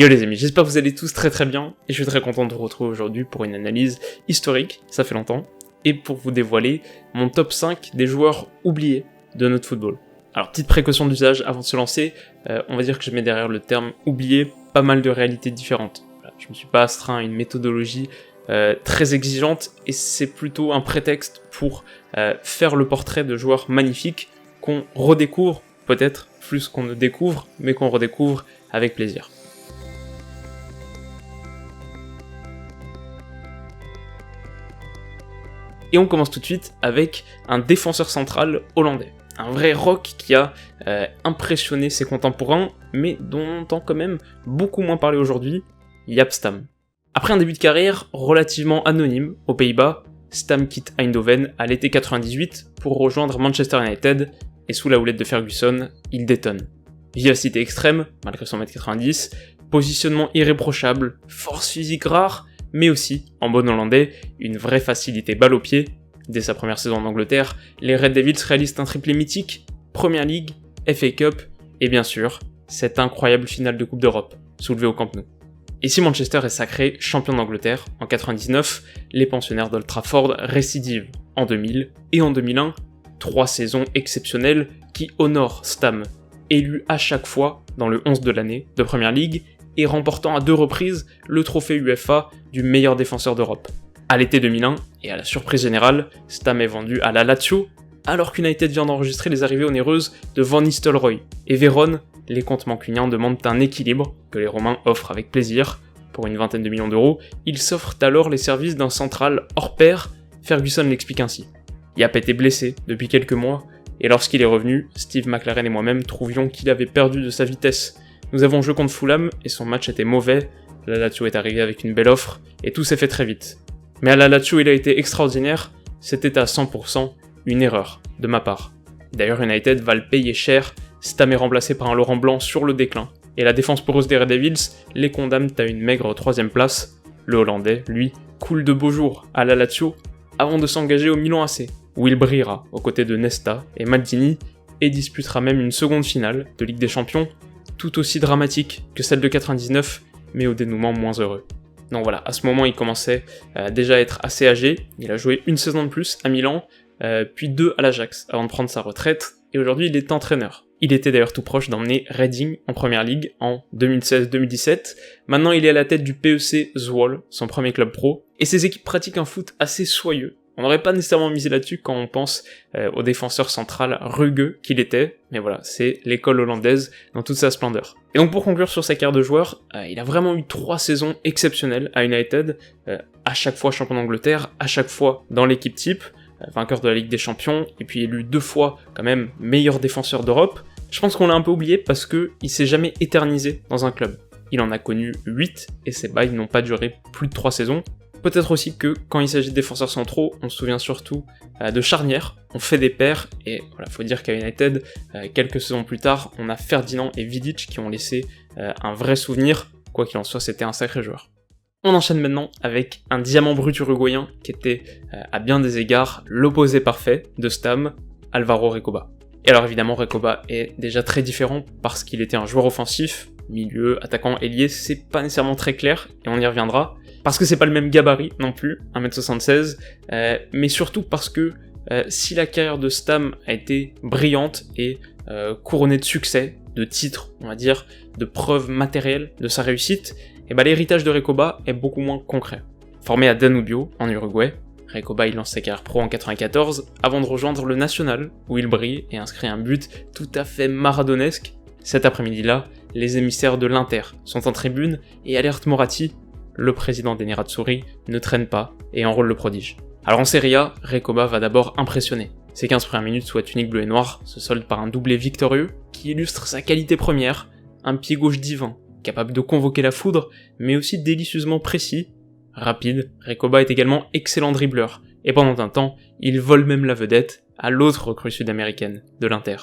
Yo les amis, j'espère que vous allez tous très bien, et je suis très content de vous retrouver aujourd'hui pour une analyse historique, ça fait longtemps, et pour vous dévoiler mon top 5 des joueurs oubliés de notre football. Alors petite précaution d'usage avant de se lancer, on va dire que je mets derrière le terme oublié pas mal de réalités différentes. Voilà, je me suis pas astreint à une méthodologie très exigeante, et c'est plutôt un prétexte pour faire le portrait de joueurs magnifiques qu'on redécouvre, peut-être plus qu'on ne découvre, mais qu'on redécouvre avec plaisir. Et on commence tout de suite avec un défenseur central hollandais. Un vrai rock qui a impressionné ses contemporains, mais dont on entend quand même beaucoup moins parler aujourd'hui, Jaap Stam. Après un début de carrière relativement anonyme aux Pays-Bas, Stam quitte Eindhoven à l'été 98 pour rejoindre Manchester United, et sous la houlette de Ferguson, il détonne. Vivacité extrême, malgré son 1m90, positionnement irréprochable, force physique rare, mais aussi, en bon hollandais, une vraie facilité balle au pied. Dès sa première saison en Angleterre, les Red Devils réalisent un triplé mythique, Premier League, FA Cup, et bien sûr, cette incroyable finale de Coupe d'Europe, soulevée au Camp Nou. Et si Manchester est sacré champion d'Angleterre en 99, les pensionnaires d'Old Trafford récidivent en 2000 et en 2001, 3 saisons exceptionnelles qui honorent Stam, élu à chaque fois dans le 11 de l'année de Premier League, et remportant à 2 reprises le trophée UEFA du meilleur défenseur d'Europe. À l'été 2001, et à la surprise générale, Stam est vendu à la Lazio, alors qu'United vient d'enregistrer les arrivées onéreuses de Van Nistelrooy et Veron. Les comptes mancuniens demandent un équilibre, que les Romains offrent avec plaisir. Pour une vingtaine de millions d'euros, ils s'offrent alors les services d'un central hors pair. Ferguson l'explique ainsi. Jaap était blessé depuis quelques mois, et lorsqu'il est revenu, Steve McLaren et moi-même trouvions qu'il avait perdu de sa vitesse. Nous avons joué contre Fulham et son match était mauvais, la Lazio est arrivée avec une belle offre et tout s'est fait très vite. Mais à la Lazio il a été extraordinaire, c'était à 100% une erreur de ma part. D'ailleurs United va le payer cher, Stam est remplacé par un Laurent Blanc sur le déclin, et la défense poreuse des Red Devils les condamne à une maigre 3ème place. Le Hollandais, lui, coule de beaux jours à la Lazio avant de s'engager au Milan AC, où il brillera aux côtés de Nesta et Maldini et disputera même une seconde finale de Ligue des Champions, tout aussi dramatique que celle de 99, mais au dénouement moins heureux. Donc voilà, à ce moment il commençait déjà à être assez âgé, il a joué une saison de plus à Milan, puis 2 à l'Ajax avant de prendre sa retraite, et aujourd'hui il est entraîneur. Il était d'ailleurs tout proche d'emmener Reading en Première Ligue en 2016-2017, maintenant il est à la tête du PEC Zwolle, son premier club pro, et ses équipes pratiquent un foot assez soyeux. On n'aurait pas nécessairement misé là-dessus quand on pense au défenseur central rugueux qu'il était, mais voilà, c'est l'école hollandaise dans toute sa splendeur. Et donc pour conclure sur sa carrière de joueur, il a vraiment eu 3 saisons exceptionnelles à United, à chaque fois champion d'Angleterre, à chaque fois dans l'équipe type, vainqueur de la Ligue des Champions, et puis élu 2 fois quand même meilleur défenseur d'Europe. Je pense qu'on l'a un peu oublié parce que il s'est jamais éternisé dans un club. Il en a connu 8, et ses bails n'ont pas duré plus de 3 saisons. Peut-être aussi que, quand il s'agit de défenseurs centraux, on se souvient surtout de charnières, on fait des paires, et voilà, faut dire qu'à United, quelques saisons plus tard, on a Ferdinand et Vidic qui ont laissé un vrai souvenir, quoi qu'il en soit, c'était un sacré joueur. On enchaîne maintenant avec un diamant brut uruguayen qui était, à bien des égards, l'opposé parfait de Stam, Alvaro Recoba. Et alors évidemment, Recoba est déjà très différent parce qu'il était un joueur offensif, milieu, attaquant, ailier, c'est pas nécessairement très clair, et on y reviendra. Parce que c'est pas le même gabarit non plus, 1m76, mais surtout parce que si la carrière de Stam a été brillante et couronnée de succès, de titres, on va dire, de preuves matérielles de sa réussite, et bah l'héritage de Recoba est beaucoup moins concret. Formé à Danubio, en Uruguay, Recoba il lance sa carrière pro en 94, avant de rejoindre le Nacional, où il brille et inscrit un but tout à fait maradonesque. Cet après-midi-là, les émissaires de l'Inter sont en tribune et alertent Moratti. Le président des Nerazzurri ne traîne pas et enrôle le prodige. Alors en Serie A, Recoba va d'abord impressionner. Ses 15 premières minutes sous la tunique bleue et noire se soldent par un doublé victorieux qui illustre sa qualité première, un pied gauche divin, capable de convoquer la foudre, mais aussi délicieusement précis. Rapide, Recoba est également excellent dribbleur, et pendant un temps, il vole même la vedette à l'autre recrue sud-américaine, de l'Inter.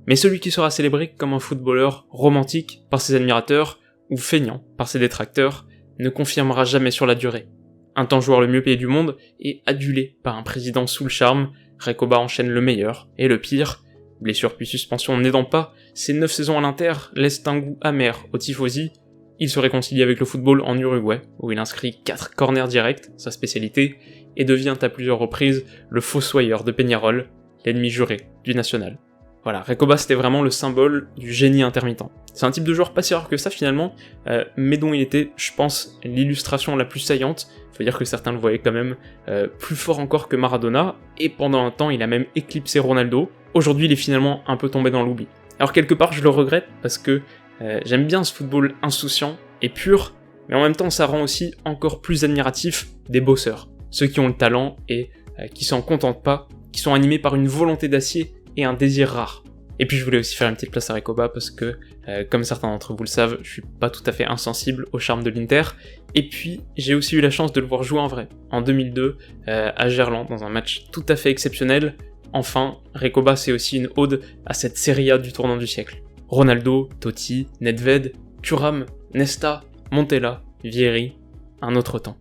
Mais celui qui sera célébré comme un footballeur romantique par ses admirateurs, ou feignant par ses détracteurs, ne confirmera jamais sur la durée. Un temps joueur le mieux payé du monde et adulé par un président sous le charme, Recoba enchaîne le meilleur et le pire. Blessure puis suspension n'aidant pas, ces 9 saisons à l'Inter laissent un goût amer aux tifosi. il se réconcilie avec le football en Uruguay, où il inscrit 4 corners directs, sa spécialité, et devient à plusieurs reprises le fossoyeur de Peñarol, l'ennemi juré du national. Voilà, Recoba c'était vraiment le symbole du génie intermittent. C'est un type de joueur pas si rare que ça finalement, mais dont il était, je pense, l'illustration la plus saillante. Il faut dire que certains le voyaient quand même plus fort encore que Maradona, et pendant un temps il a même éclipsé Ronaldo. Aujourd'hui il est finalement un peu tombé dans l'oubli. Alors quelque part je le regrette parce que j'aime bien ce football insouciant et pur, mais en même temps ça rend aussi encore plus admiratif des bosseurs, ceux qui ont le talent et qui s'en contentent pas, qui sont animés par une volonté d'acier et un désir rare. Et puis je voulais aussi faire une petite place à Recoba parce que, comme certains d'entre vous le savent, je suis pas tout à fait insensible au charme de l'Inter, et puis j'ai aussi eu la chance de le voir jouer en vrai, en 2002, à Gerland, dans un match tout à fait exceptionnel. Enfin, Recoba c'est aussi une ode à cette Serie A du tournant du siècle. Ronaldo, Totti, Nedved, Thuram, Nesta, Montella, Vieri, un autre temps.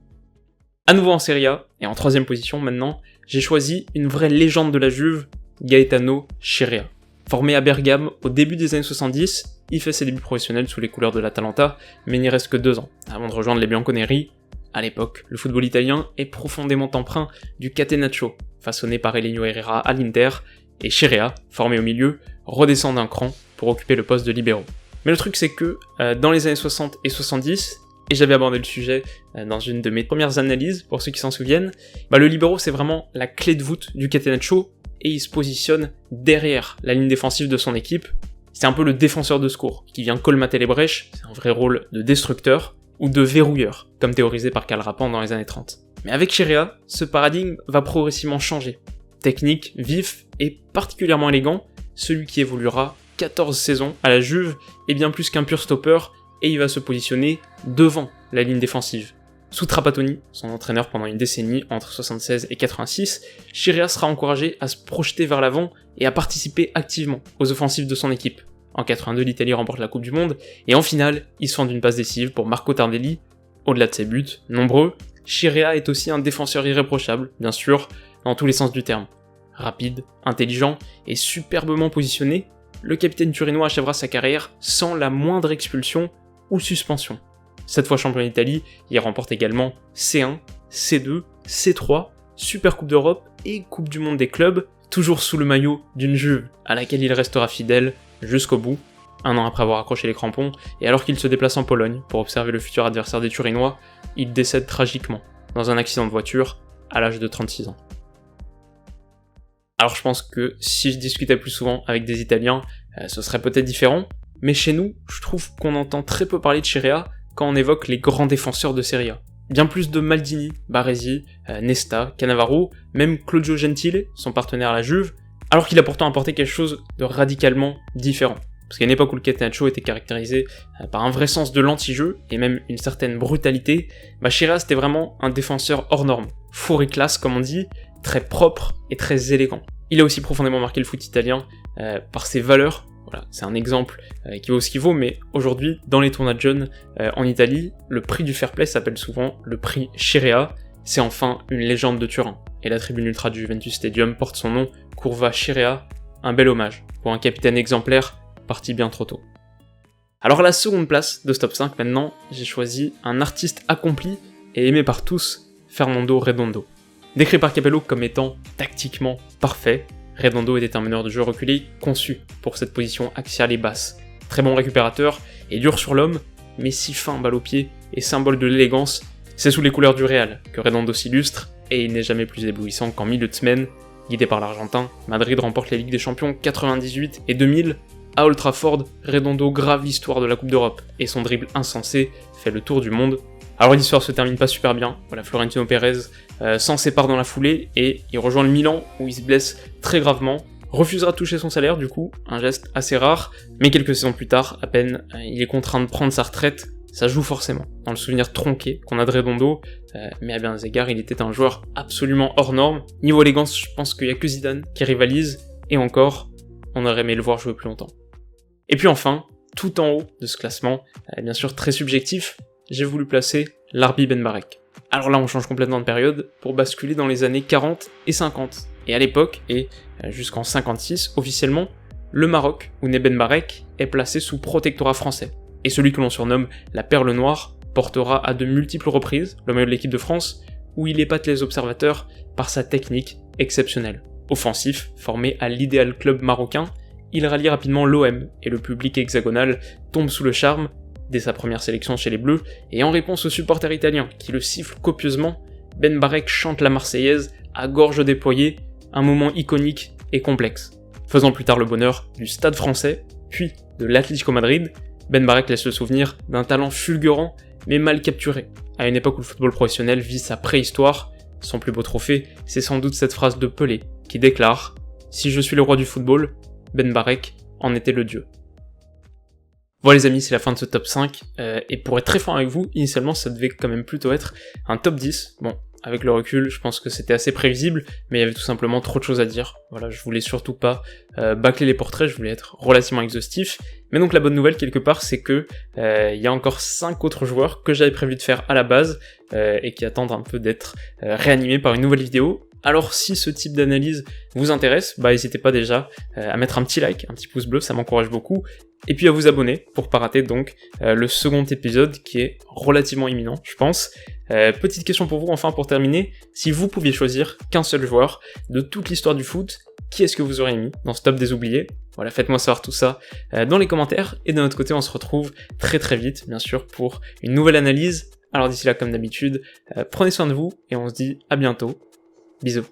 À nouveau en Serie A, et en troisième position maintenant, j'ai choisi une vraie légende de la Juve, Gaetano Scirea. Formé à Bergame au début des années 70, il fait ses débuts professionnels sous les couleurs de l'Atalanta, mais n'y reste que 2 ans, avant de rejoindre les Bianconeri. À l'époque, le football italien est profondément empreint du catenaccio, façonné par Elenio Herrera à l'Inter, et Scirea, formé au milieu, redescend d'un cran pour occuper le poste de libero. Mais le truc c'est que, dans les années 60 et 70, et j'avais abordé le sujet dans une de mes premières analyses, pour ceux qui s'en souviennent, le libero c'est vraiment la clé de voûte du catenaccio, et il se positionne derrière la ligne défensive de son équipe. C'est un peu le défenseur de secours, qui vient colmater les brèches, c'est un vrai rôle de destructeur, ou de verrouilleur, comme théorisé par Karl Rappan dans les années 30. Mais avec Scirea, ce paradigme va progressivement changer. Technique, vif et particulièrement élégant, celui qui évoluera 14 saisons à la Juve est bien plus qu'un pur stopper, et il va se positionner devant la ligne défensive. Sous Trapattoni, son entraîneur pendant une décennie entre 76 et 86, Scirea sera encouragé à se projeter vers l'avant et à participer activement aux offensives de son équipe. En 82, l'Italie remporte la Coupe du Monde, et en finale, il se fend d'une passe décisive pour Marco Tardelli. Au-delà de ses buts, nombreux, Scirea est aussi un défenseur irréprochable, bien sûr, dans tous les sens du terme. Rapide, intelligent et superbement positionné, le capitaine turinois achèvera sa carrière sans la moindre expulsion ou suspension. Cette fois champion d'Italie, il remporte également C1, C2, C3, Super Coupe d'Europe et Coupe du Monde des clubs, toujours sous le maillot d'une Juve à laquelle il restera fidèle jusqu'au bout, 1 an après avoir accroché les crampons, et alors qu'il se déplace en Pologne pour observer le futur adversaire des Turinois, il décède tragiquement dans un accident de voiture à l'âge de 36 ans. Alors je pense que si je discutais plus souvent avec des Italiens, ce serait peut-être différent, mais chez nous, je trouve qu'on entend très peu parler de Scirea quand on évoque les grands défenseurs de Serie A. Bien plus de Maldini, Baresi, Nesta, Cannavaro, même Claudio Gentile, son partenaire à la Juve, alors qu'il a pourtant apporté quelque chose de radicalement différent. Parce qu'à une époque où le catenaccio était caractérisé par un vrai sens de l'anti-jeu, et même une certaine brutalité, Scirea c'était vraiment un défenseur hors norme, fourre et classe comme on dit, très propre et très élégant. Il a aussi profondément marqué le foot italien par ses valeurs. Voilà, c'est un exemple qui vaut ce qu'il vaut, mais aujourd'hui, dans les tournois de jeunes en Italie, le prix du fair play s'appelle souvent le prix Scirea. C'est enfin une légende de Turin, et la tribune ultra du Juventus Stadium porte son nom, Curva Scirea, un bel hommage pour un capitaine exemplaire parti bien trop tôt. Alors à la seconde place de ce top 5 maintenant, j'ai choisi un artiste accompli et aimé par tous, Fernando Redondo. Décrit par Capello comme étant tactiquement parfait, Redondo était un meneur de jeu reculé conçu pour cette position axiale et basse. Très bon récupérateur et dur sur l'homme, mais si fin balle au pied et symbole de l'élégance, c'est sous les couleurs du Real que Redondo s'illustre, et il n'est jamais plus éblouissant qu'en milieu de semaine. Guidé par l'Argentin, Madrid remporte les Ligues des Champions 98 et 2000. À Old Trafford, Redondo grave l'histoire de la Coupe d'Europe, et son dribble insensé fait le tour du monde. Alors l'histoire se termine pas super bien, voilà, Florentino Pérez s'en sépare dans la foulée, et il rejoint le Milan, où il se blesse très gravement, refusera de toucher son salaire du coup, un geste assez rare, mais quelques saisons plus tard, à peine, il est contraint de prendre sa retraite. Ça joue forcément dans le souvenir tronqué qu'on a de Redondo, mais à bien des égards, il était un joueur absolument hors norme. Niveau élégance, je pense qu'il y a que Zidane qui rivalise, et encore, on aurait aimé le voir jouer plus longtemps. Et puis enfin, tout en haut de ce classement, bien sûr très subjectif, j'ai voulu placer Larbi Benbarek. Alors là, on change complètement de période pour basculer dans les années 40 et 50. Et à l'époque, et jusqu'en 56 officiellement, le Maroc, où naît Benbarek, est placé sous protectorat français. Et celui que l'on surnomme la perle noire portera à de multiples reprises le maillot de l'équipe de France, où il épate les observateurs par sa technique exceptionnelle. Offensif, formé à l'idéal club marocain, il rallie rapidement l'OM et le public hexagonal tombe sous le charme dès sa première sélection chez les Bleus, et en réponse aux supporters italiens qui le sifflent copieusement, Ben Barek chante la Marseillaise à gorge déployée, un moment iconique et complexe. Faisant plus tard le bonheur du Stade français, puis de l'Atlético Madrid, Ben Barek laisse le souvenir d'un talent fulgurant mais mal capturé. À une époque où le football professionnel vit sa préhistoire, son plus beau trophée, c'est sans doute cette phrase de Pelé qui déclare « Si je suis le roi du football, Ben Barek en était le dieu ». Voilà les amis, c'est la fin de ce top 5, et pour être très franc avec vous, initialement ça devait quand même plutôt être un top 10, bon, avec le recul, je pense que c'était assez prévisible, mais il y avait tout simplement trop de choses à dire, voilà, je voulais surtout pas bâcler les portraits, je voulais être relativement exhaustif, mais donc la bonne nouvelle quelque part, c'est que il y a encore 5 autres joueurs que j'avais prévu de faire à la base, et qui attendent un peu d'être réanimés par une nouvelle vidéo. Alors si ce type d'analyse vous intéresse, bah n'hésitez pas déjà à mettre un petit like, un petit pouce bleu, ça m'encourage beaucoup, et puis à vous abonner pour pas rater donc le second épisode qui est relativement imminent, je pense. Petite question pour vous enfin pour terminer, si vous pouviez choisir qu'un seul joueur de toute l'histoire du foot, qui est-ce que vous auriez mis dans ce top des oubliés? Voilà, faites-moi savoir tout ça dans les commentaires, et d'un autre côté on se retrouve très très vite bien sûr pour une nouvelle analyse. Alors d'ici là comme d'habitude, prenez soin de vous et on se dit à bientôt. Bisous.